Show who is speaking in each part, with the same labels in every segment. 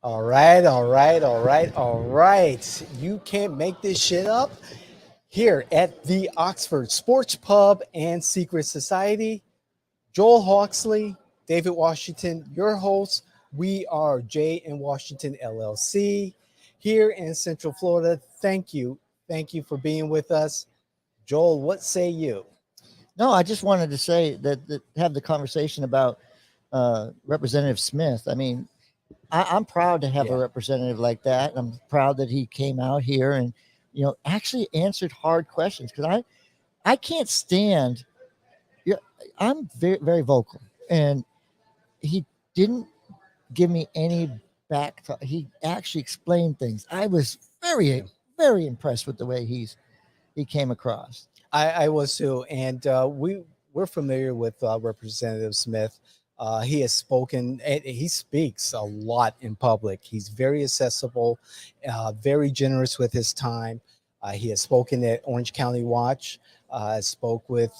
Speaker 1: All right, all right, all right, all right. You can't make this shit up. Here at the Oxford Sports Pub and Secret Society, Joel Hawksley, David Washington, your hosts. We are J and Washington LLC here in Central Florida. Thank you. Thank you for being with us. Joel, what say you?
Speaker 2: No, I just wanted to say that have the conversation about Representative Smith. I mean, I'm proud to have a
Speaker 1: Yeah.
Speaker 2: representative like that. I'm proud that he came out here and actually answered hard questions because I can't stand. Yeah, I'm very vocal, and he didn't give me any back. He actually explained things. I was
Speaker 1: Yeah.
Speaker 2: very impressed with the way he came across.
Speaker 1: I was too, and we're familiar with Representative Smith. He has spoken, and he speaks a lot in public. He's very accessible, very generous with his time. He has spoken at Orange County Watch. Spoke with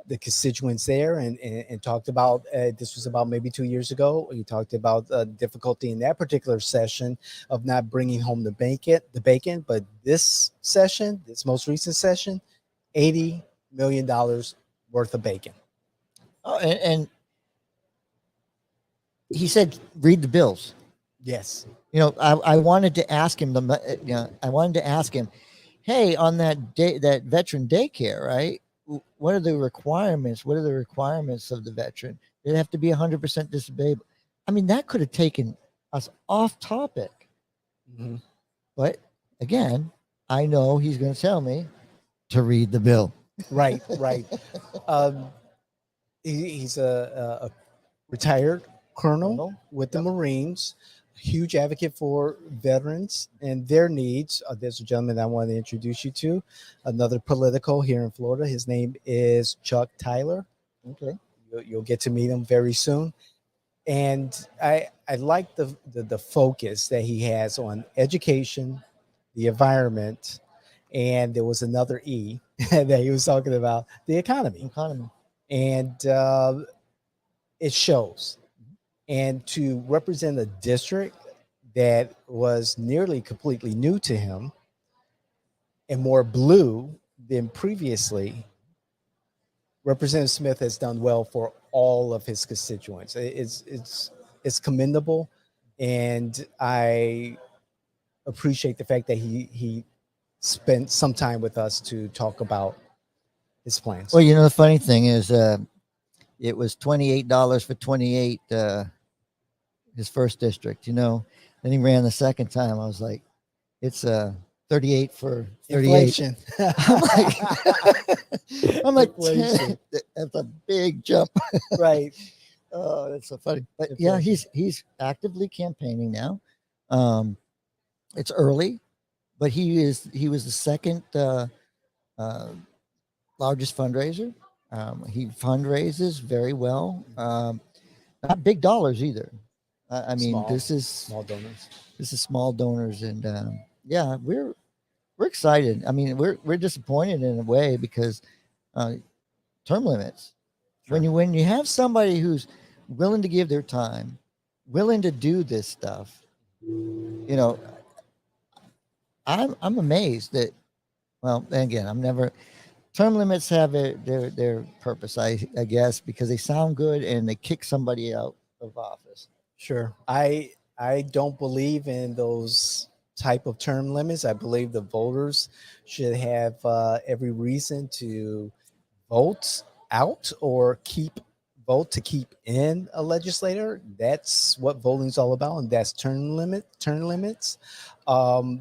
Speaker 1: the constituents there, and talked about this was about maybe 2 years ago. He talked about difficulty in that particular session of not bringing home the bacon. But this session, this most recent session, $80 million worth of bacon.
Speaker 2: Oh, and he said, "Read the bills."
Speaker 1: Yes.
Speaker 2: I wanted to ask him I wanted to ask him, hey, on that veteran daycare, right? What are the requirements? What are the requirements of the veteran? They have to be 100% disabled. I mean, that could have taken us off topic,
Speaker 1: Hmm.
Speaker 2: but again, I know he's going to tell me to read the bill.
Speaker 1: Right, right. Um, he's a retired colonel
Speaker 2: Colonel.
Speaker 1: with the
Speaker 2: Yep.
Speaker 1: Marines, huge advocate for veterans and their needs. There's a gentleman I want to introduce you to, another political here in Florida. His name is Chuck Tyler.
Speaker 2: Okay.
Speaker 1: You'll get to meet him very soon. And I like the focus that he has on education, the environment, and there was another E that he was talking about, the economy.
Speaker 2: Economy.
Speaker 1: And it shows. And to represent a district that was nearly completely new to him and more blue than previously, Representative Smith has done well for all of his constituents. It's commendable, and I appreciate the fact that he spent some time with us to talk about his plans.
Speaker 2: Well, the funny thing is, it was $28 for 28. His first district. Then he ran the second time. I was like, it's 38 for 38.
Speaker 1: Inflation.
Speaker 2: I'm like, I'm like,
Speaker 1: Inflation.
Speaker 2: that's a big jump.
Speaker 1: Right.
Speaker 2: Oh, that's so funny. But yeah,
Speaker 1: Inflation.
Speaker 2: he's actively campaigning now. It's early, but he was the second uh, largest fundraiser. He fundraises very well. Not big dollars either. I mean,
Speaker 1: Small, small donors.
Speaker 2: this is small donors, and yeah, we're excited. I mean, we're disappointed in a way because uh, term limits.
Speaker 1: Sure.
Speaker 2: When you have somebody who's willing to give their time, willing to do this stuff, you know, I'm amazed that. Well, again, I'm never. Term limits have their purpose, I guess, because they sound good and they kick somebody out of office.
Speaker 1: Sure. I don't believe in those type of term limits. I believe the voters should have every reason to vote out or vote to keep in a legislator. That's what voting's all about, and that's term limits.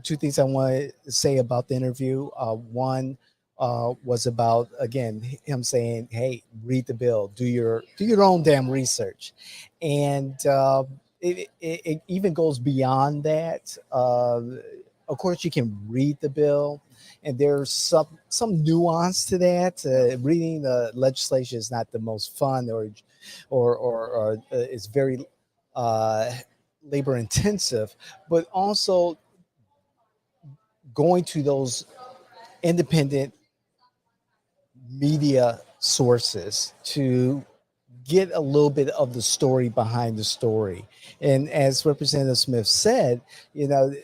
Speaker 1: Two things I want to say about the interview. One was about, again, him saying, "Hey, read the bill, do your own damn research," and it even goes beyond that. Of course, you can read the bill, and there's some nuance to that. Reading the legislation is not the most fun, or it's very uh, labor intensive, but also going to those independent media sources to get a little bit of the story behind the story. And as Representative Smith said, you know,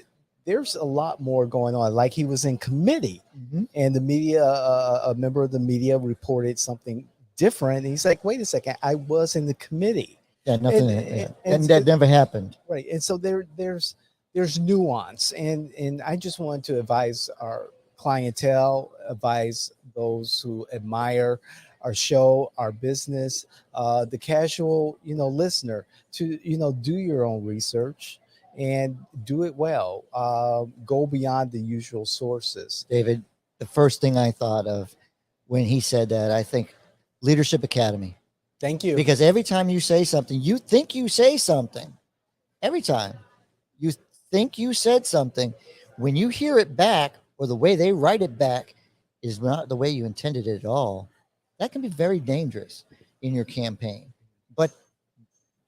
Speaker 1: there's a lot more going on. Like he was in committee,
Speaker 2: Mm-hmm.
Speaker 1: and the media, a member of the media reported something different. And he's like, wait a second, I was in the committee.
Speaker 2: Yeah, nothing, yeah.
Speaker 1: And
Speaker 2: And that never happened.
Speaker 1: right. And so there's nuance. And I just want to advise our clientele, advise those who admire our show, our business, the casual, listener to, do your own research and do it well. Go beyond the usual sources.
Speaker 2: David, the first thing I thought of when he said that, I think Leadership Academy.
Speaker 1: Thank you.
Speaker 2: Because every time you say something, you think you say something. Every time you think you said something, when you hear it back or the way they write it back is not the way you intended it at all, that can be very dangerous in your campaign. But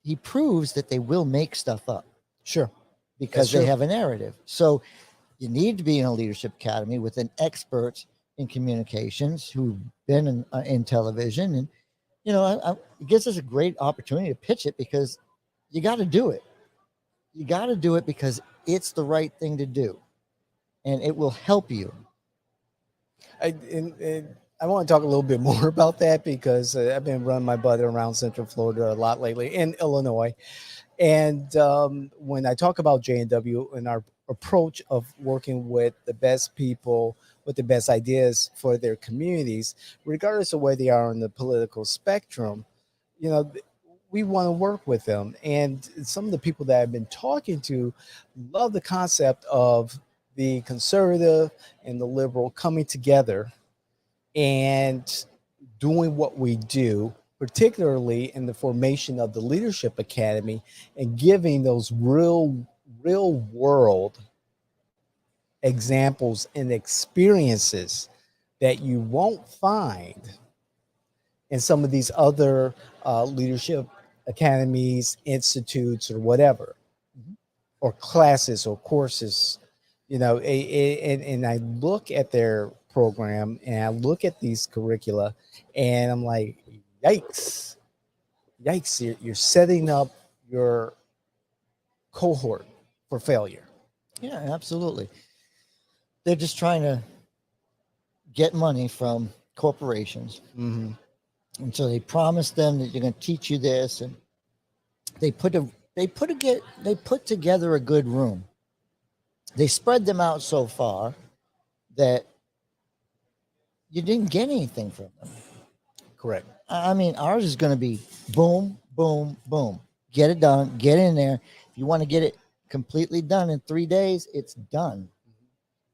Speaker 2: he proves that they will make stuff up
Speaker 1: Sure.
Speaker 2: because
Speaker 1: That's
Speaker 2: they
Speaker 1: true.
Speaker 2: have a narrative. So you need to be in a leadership academy with an expert in communications who've been in television. And, it gives us a great opportunity to pitch it because you got to do it. You got to do it because it's the right thing to do and it will help you.
Speaker 1: And I want to talk a little bit more about that because I've been running my butt around Central Florida a lot lately, in Illinois. And when I talk about J&W and our approach of working with the best people with the best ideas for their communities, regardless of where they are on the political spectrum, you know, we want to work with them. And some of the people that I've been talking to love the concept of the conservative and the liberal coming together and doing what we do, particularly in the formation of the Leadership Academy and giving those real world examples and experiences that you won't find in some of these other leadership academies, institutes, or whatever,
Speaker 2: Mhm.
Speaker 1: or classes or courses. And I look at their program and I look at these curricula and I'm like, yikes, yikes, you're setting up your cohort for failure.
Speaker 2: Yeah, absolutely. They're just trying to get money from corporations.
Speaker 1: Mm-hmm.
Speaker 2: And so they promise them that you're going to teach you this. And they put together a good room. They spread them out so far that you didn't get anything from them.
Speaker 1: Correct.
Speaker 2: I mean, ours is going to be boom, boom, boom. Get it done. Get in there. If you want to get it completely done in 3 days, it's done.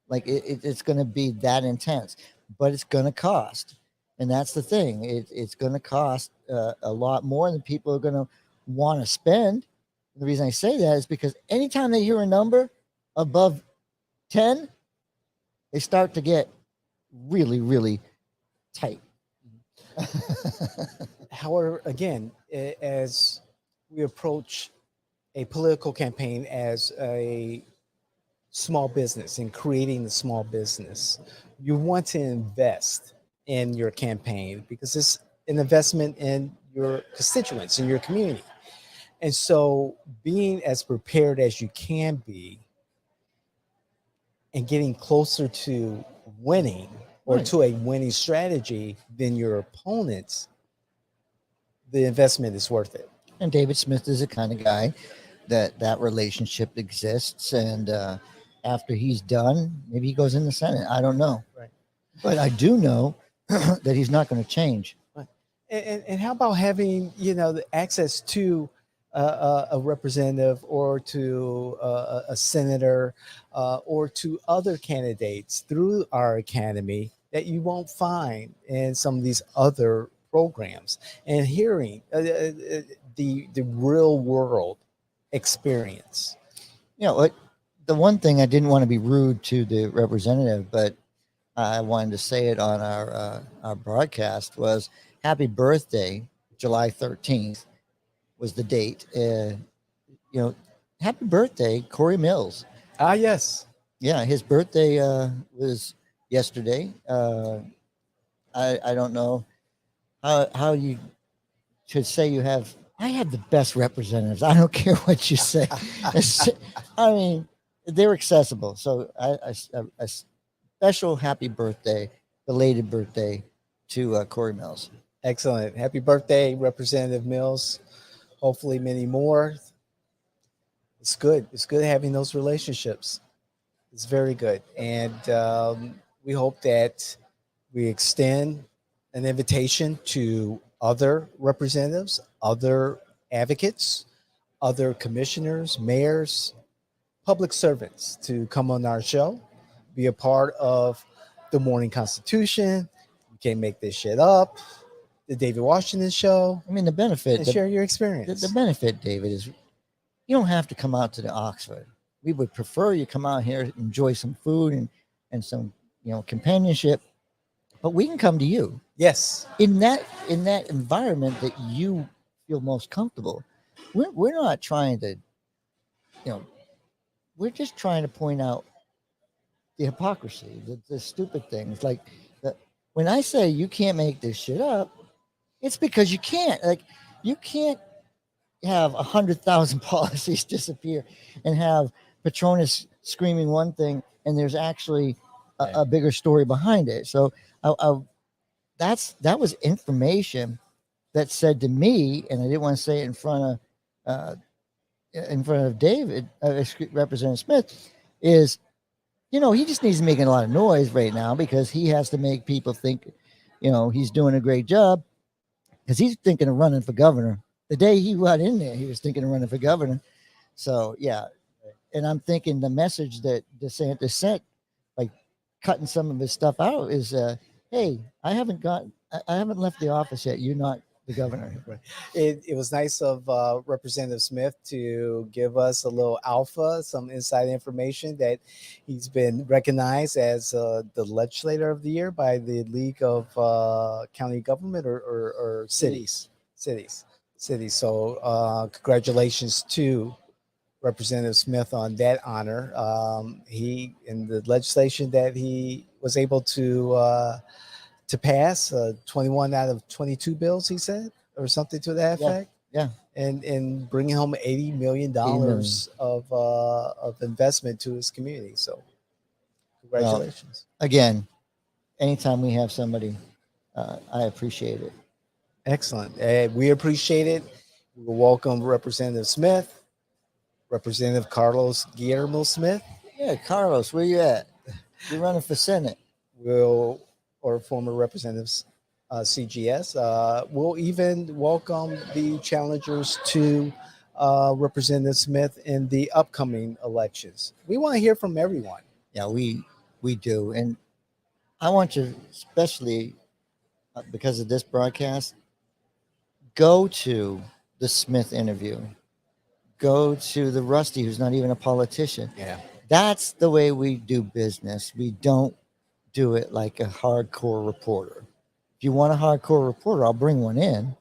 Speaker 2: Like it's going to be that intense, but it's going to cost. And that's the thing. It's going to cost a lot more than people are going to want to spend. The reason I say that is because anytime they hear a number above 10, they start to get really, really tight.
Speaker 1: However, again, as we approach a political campaign as a small business and creating the small business, you want to invest in your campaign because it's an investment in your constituents, in your community. And so being as prepared as you can be and getting closer to winning or
Speaker 2: Right.
Speaker 1: to a winning strategy than your opponents, the investment is worth it.
Speaker 2: And David Smith is the kind of guy that relationship exists. And after he's done, maybe he goes in the Senate. I don't know.
Speaker 1: Right.
Speaker 2: But I do know that he's not going to change.
Speaker 1: Right. And how about having, the access to a representative or to a senator or to other candidates through our academy that you won't find in some of these other programs, and hearing the real world experience.
Speaker 2: The one thing, I didn't want to be rude to the representative, but I wanted to say it on our broadcast, was happy birthday. July 13th was the date. Happy birthday, Corey Mills.
Speaker 1: Ah, yes.
Speaker 2: Yeah, his birthday was yesterday. I don't know how you should say you have. I have the best representatives. I don't care what you say. I mean, they're accessible. So a special happy birthday, belated birthday to Corey Mills.
Speaker 1: Excellent. Happy birthday, Representative Mills. Hopefully, many more. It's good. It's good having those relationships. It's very good. And we hope that we extend an invitation to other representatives, other advocates, other commissioners, mayors, public servants to come on our show, be a part of the Morning Constitution. You can't make this shit up. The David Washington Show,
Speaker 2: I mean, the benefit,
Speaker 1: and share your experience.
Speaker 2: the benefit, David, is you don't have to come out to the Oxford. We would prefer you come out here, enjoy some food and some companionship, but we can come to you
Speaker 1: Yes,
Speaker 2: in that environment that you feel most comfortable. We're not trying to, we're just trying to point out the hypocrisy, the stupid things. Like the, when I say you can't make this shit up, it's because you can't. Like you can't have 100,000 policies disappear and have Patronus screaming one thing and there's actually a bigger story behind it. So that was information that said to me, and I didn't want to say it in front of David, Representative Smith, is he just needs to make a lot of noise right now because he has to make people think he's doing a great job because he's thinking of running for governor. The day he got in there, he was thinking of running for governor. So yeah, and I'm thinking the message that DeSantis sent, like cutting some of his stuff out, is, "Hey, I haven't left the office yet. You're not the governor."
Speaker 1: it was nice of Representative Smith to give us a little alpha, some inside information that he's been recognized as the legislator of the year by the League of County Government or cities. So congratulations to Representative Smith on that honor. He in the legislation that he was able to pass 21 out of 22 bills, he said, or something to that effect.
Speaker 2: Yeah.
Speaker 1: And bringing home $80 million of investment to his community. So congratulations.
Speaker 2: Well, again, anytime we have somebody, I appreciate it.
Speaker 1: Excellent. We appreciate it. We will welcome Representative Smith, Representative Carlos Guillermo Smith.
Speaker 2: Yeah, Carlos, where you at? You're running for Senate.
Speaker 1: Or former representatives, CGS. We'll even welcome the challengers to Representative Smith in the upcoming elections. We want to hear from everyone.
Speaker 2: Yeah, we do, and I want you, especially because of this broadcast, go to the Smith interview. Go to the Rusty, who's not even a politician.
Speaker 1: Yeah,
Speaker 2: that's the way we do business. We don't do it like a hardcore reporter. If you want a hardcore reporter, I'll bring one in.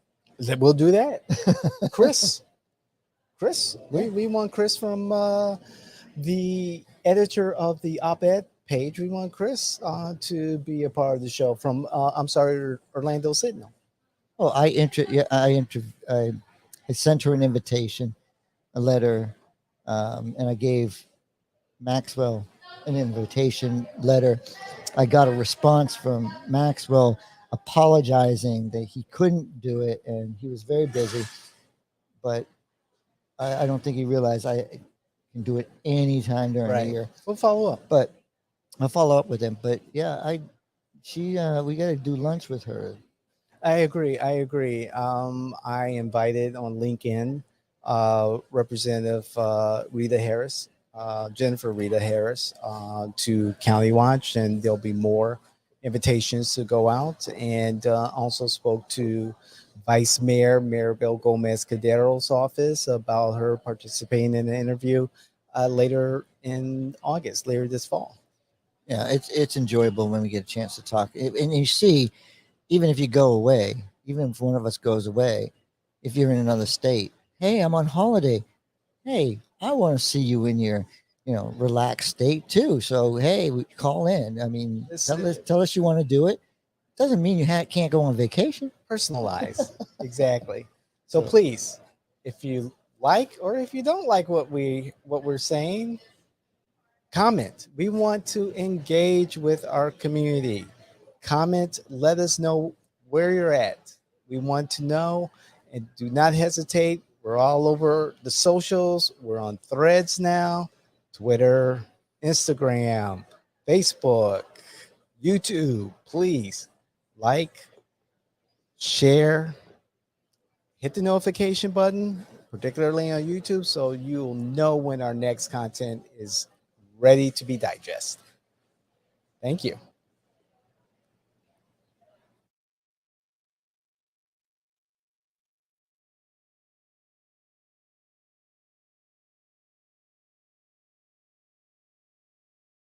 Speaker 1: We'll do that. Chris, we want Chris from the editor of the op-ed page. We want Chris to be a part of the show from Orlando Sentinel.
Speaker 2: Oh, I sent her an invitation, a letter, and I gave Maxwell an invitation letter. I got a response from Maxwell apologizing that he couldn't do it and he was very busy. But I don't think he realized I can do it anytime during the year.
Speaker 1: We'll follow up.
Speaker 2: But I'll follow up with him. But yeah, we got to do lunch with her.
Speaker 1: I agree. I invited on LinkedIn Representative Rita Harris. Jennifer Rita Harris to County Watch, and there'll be more invitations to go out. And also spoke to Vice Mayor Maribel Gomez Cadero's office about her participating in an interview later in August, later this fall.
Speaker 2: Yeah, it's enjoyable when we get a chance to talk. And you see, even if you go away, even if one of us goes away, if you're in another state, hey, I'm on holiday. Hey, I want to see you in your, relaxed state too. So, hey, call in. I mean, tell us you want to do it. Doesn't mean you can't go on vacation.
Speaker 1: Personalized. Exactly. So please, if you like or if you don't like what we're saying, comment. We want to engage with our community. Comment, let us know where you're at. We want to know, and do not hesitate. We're all over the socials. We're on Threads now, Twitter, Instagram, Facebook, YouTube. Please like, share, hit the notification button, particularly on YouTube, so you'll know when our next content is ready to be digested. Thank you.